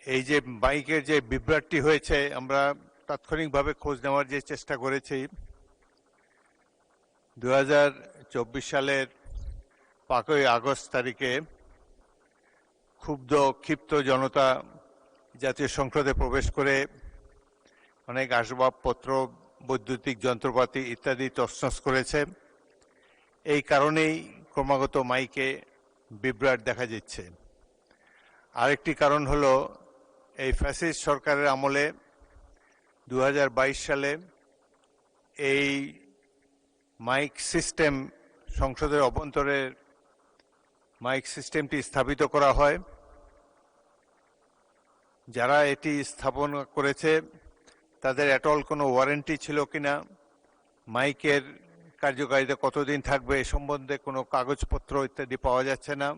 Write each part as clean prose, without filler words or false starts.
এই যে মাইকের যে বিভ্রাটটি হয়েছে, আমরা তাৎক্ষণিকভাবে খোঁজ নেওয়ার যে চেষ্টা করেছি, 2024 সালের 5ই আগস্ট তারিখে ক্ষিপ্ত জনতা জাতীয় সংসদে প্রবেশ করে অনেক আসবাবপত্র, বৈদ্যুতিক যন্ত্রপাতি ইত্যাদি তছনছ করেছে। এই কারণেই ক্রমাগত মাইকে বিভ্রাট দেখা যাচ্ছে। আরেকটি কারণ হলো এই ফ্যাসিস্ট সরকারের আমলে 2022 সালে এই মাইক সিস্টেম, সংসদের অভ্যন্তরের মাইক সিস্টেমটি স্থাপিত করা হয়। যারা এটি স্থাপন করেছে তাদের অ্যাটল কোনো ওয়ারেন্টি ছিল কিনা, মাইকের কার্যকারিতা কতদিন থাকবে এ সম্বন্ধে কোনো কাগজপত্র ইত্যাদি পাওয়া যাচ্ছে না।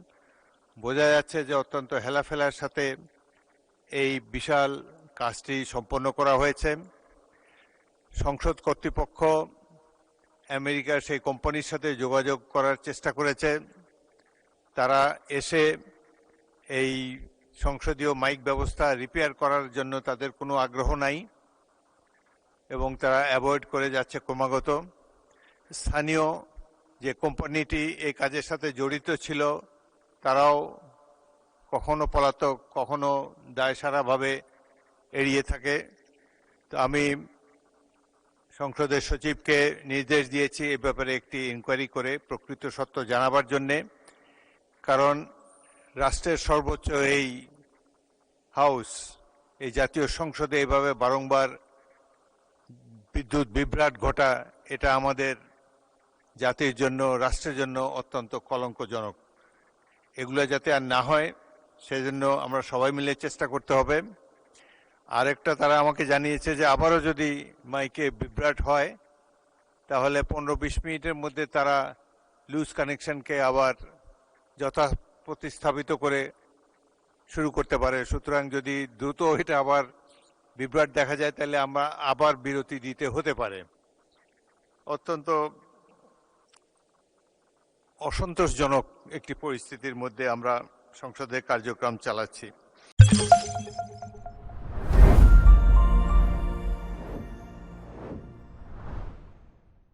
বোঝা যাচ্ছে যে অত্যন্ত হেলাফেলার সাথে এই বিশাল কাজটি সম্পন্ন করা হয়েছে। সংসদ কর্তৃপক্ষ আমেরিকার সেই কোম্পানির সাথে যোগাযোগ করার চেষ্টা করেছে। তারা এসে এই সংসদীয় মাইক ব্যবস্থা রিপেয়ার করার জন্য তাদের কোনো আগ্রহ নাই এবং তারা অ্যাভয়েড করে যাচ্ছে ক্রমাগত। স্থানীয় যে কোম্পানিটি এই কাজের সাথে জড়িত ছিল তারাও কখনো পলাতক, কখনো দায়সারাভাবে এড়িয়ে থাকে। তো আমি সংসদের সচিবকে নির্দেশ দিয়েছি এ ব্যাপারে একটি ইনকোয়ারি করে প্রকৃত সত্য জানাবার জন্যে। কারণ রাষ্ট্রের সর্বোচ্চ এই হাউস, এই জাতীয় সংসদে এভাবে বারংবার বিদ্যুৎ বিভ্রাট ঘটা, এটা আমাদের জাতির জন্য, রাষ্ট্রের জন্য অত্যন্ত কলঙ্কজনক। এগুলো যাতে আর না হয় সেজন্য আমরা সবাই মিলে চেষ্টা করতে হবে। আরেকটা, তারা আমাকে জানিয়েছে যে আবারও যদি মাইকে বিভ্রাট হয় তাহলে 15-20 মিনিটের মধ্যে তারা লুজ কানেকশনকে আবার প্রতিস্থাপিত করে শুরু করতে পারে। সুতরাং যদি দ্রুত এটা আবার বিভ্রাট দেখা যায় তাহলে আমরা আবার বিরতি দিতে হতে পারে। অত্যন্ত অসন্তোষজনক একটি পরিস্থিতির মধ্যে আমরা সংসদের কার্যক্রম চালাচ্ছি।